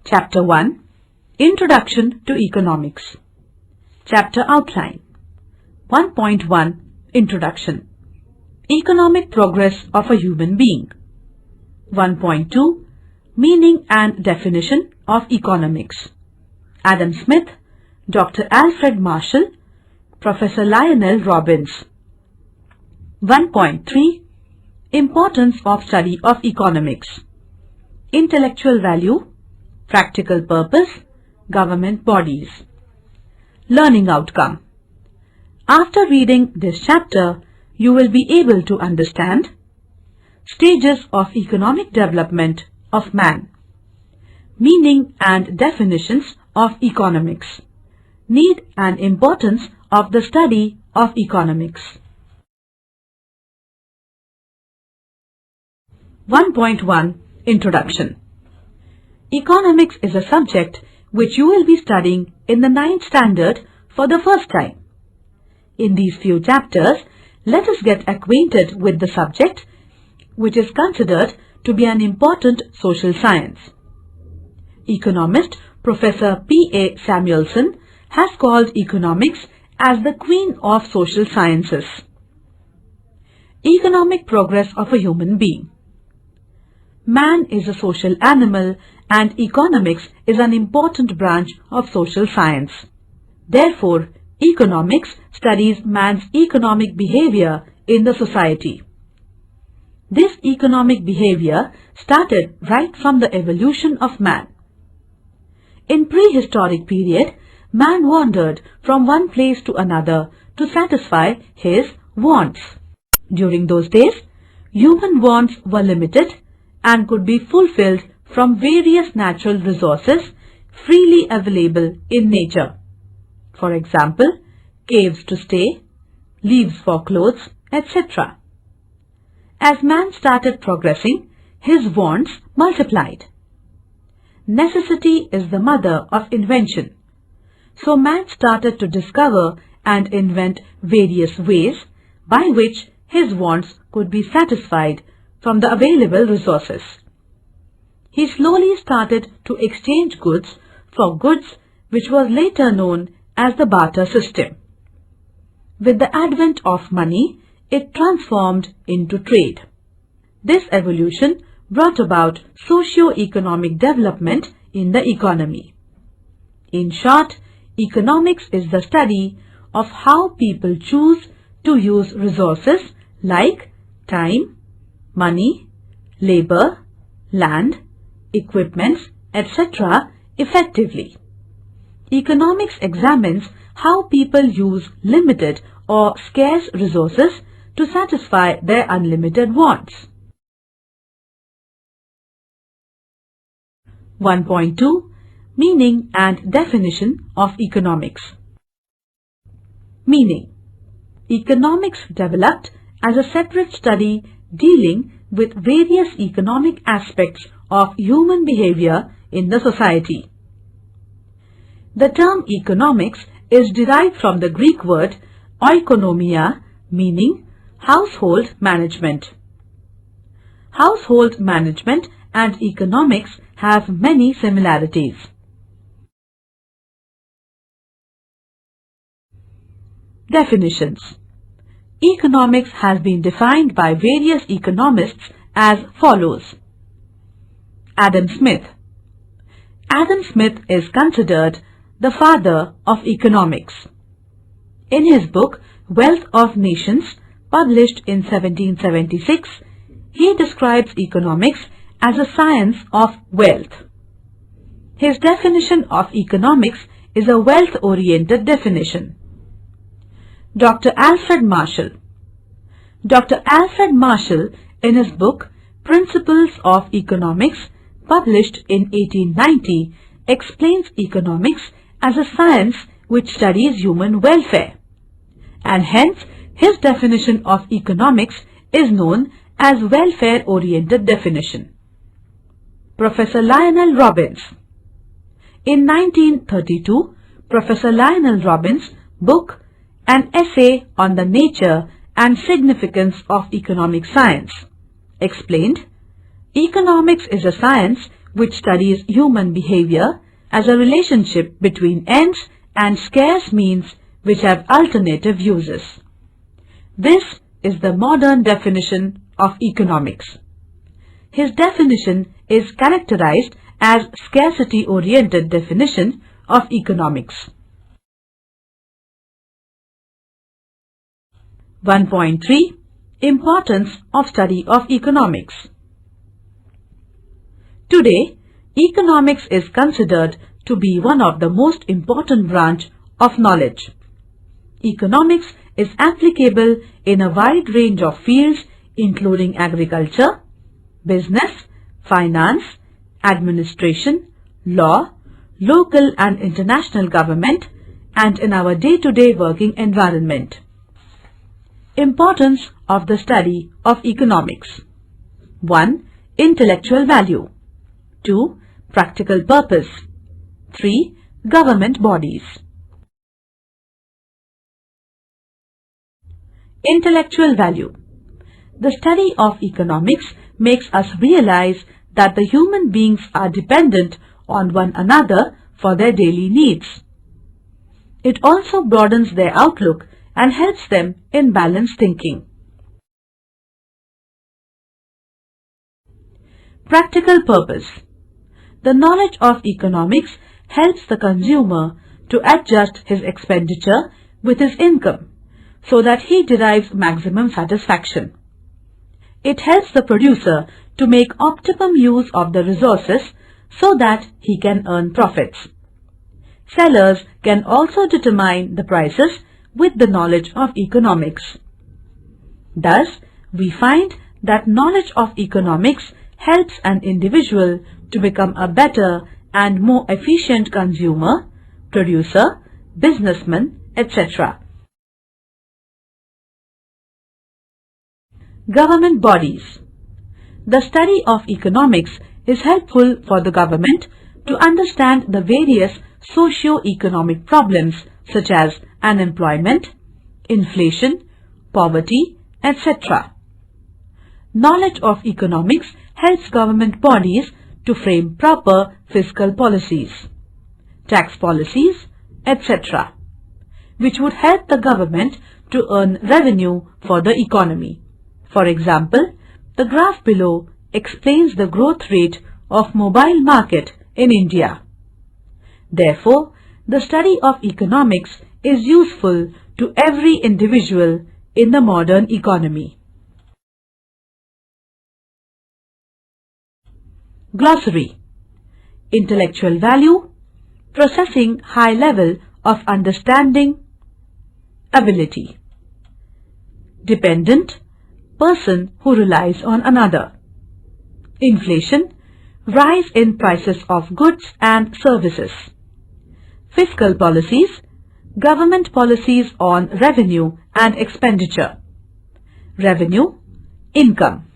Chapter 1, Introduction to Economics. Chapter Outline. 1.1, Introduction. Economic Progress of a Human Being. 1.2, Meaning and Definition of Economics. Adam Smith, Dr. Alfred Marshall, Professor Lionel Robbins. 1.3, Importance of Study of Economics. Intellectual value, practical purpose, government bodies. Learning outcome. After reading this chapter, you will be able to understand stages of economic development of man, meaning and definitions of economics, need and importance of the study of economics. 1.1, Introduction. Economics is a subject which you will be studying in the 9th standard for the first time. In these few chapters, let us get acquainted with the subject, which is considered to be an important social science. Economist Professor P.A. Samuelson has called economics as the queen of social sciences. Economic progress of a human being. Man is a social animal and economics is an important branch of social science. Therefore, economics studies man's economic behavior in the society. This economic behavior started right from the evolution of man. In prehistoric period, man wandered from one place to another to satisfy his wants. During those days, human wants were limited and could be fulfilled from various natural resources freely available in nature. For example, caves to stay, leaves for clothes, etc. As man started progressing, his wants multiplied. Necessity is the mother of invention. So man started to discover and invent various ways by which his wants could be satisfied from the available resources. He slowly started to exchange goods for goods, which was later known as the barter system. With the advent of money, it transformed into trade. This evolution brought about socio-economic development in the economy. In short, economics is the study of how people choose to use resources like time, money, labor, land, equipments, etc. effectively. Economics examines how people use limited or scarce resources to satisfy their unlimited wants. 1.2, Meaning and Definition of Economics. Meaning. Economics developed as a separate study dealing with various economic aspects of human behavior in the society. The term economics is derived from the Greek word oikonomia, meaning household management. Household management and economics have many similarities. Definitions. Economics has been defined by various economists as follows. Adam Smith. Adam Smith is considered the father of economics. In his book Wealth of Nations, published in 1776, he describes economics as a science of wealth. His definition of economics is a wealth-oriented definition. Dr. Alfred Marshall. Dr. Alfred Marshall, in his book Principles of Economics, published in 1890, explains economics as a science which studies human welfare, and hence his definition of economics is known as welfare-oriented definition. Professor Lionel Robbins. In 1932, Professor Lionel Robbins' book An Essay on the Nature and Significance of Economic Science explained, economics is a science which studies human behavior as a relationship between ends and scarce means which have alternative uses. This is the modern definition of economics. His definition is characterized as scarcity-oriented definition of economics. 1.3 Importance of study of economics. Today, economics is considered to be one of the most important branch of knowledge. Economics is applicable in a wide range of fields including agriculture, business, finance, administration, law, local and international government, and in our day-to-day working environment. Importance of the study of economics. 1. Intellectual value. 2. Practical purpose. 3. Government bodies. Intellectual value. The study of economics makes us realize that the human beings are dependent on one another for their daily needs. It also broadens their outlook and helps them in balanced thinking. Practical purpose. The knowledge of economics helps the consumer to adjust his expenditure with his income so that he derives maximum satisfaction. It helps the producer to make optimum use of the resources so that he can earn profits. Sellers can also determine the prices with the knowledge of economics. Thus, we find that knowledge of economics helps an individual to become a better and more efficient consumer, producer, businessman, etc. Government bodies. The study of economics is helpful for the government to understand the various socio-economic problems such as unemployment, inflation, poverty, etc. Knowledge of economics helps government bodies to frame proper fiscal policies, tax policies, etc., which would help the government to earn revenue for the economy. For example, the graph below explains the growth rate of mobile market in India. Therefore, the study of economics is useful to every individual in the modern economy. Glossary. Intellectual value, possessing high level of understanding, ability. Dependent, person who relies on another. Inflation, rise in prices of goods and services. Fiscal policies, government policies on revenue and expenditure. Revenue, income.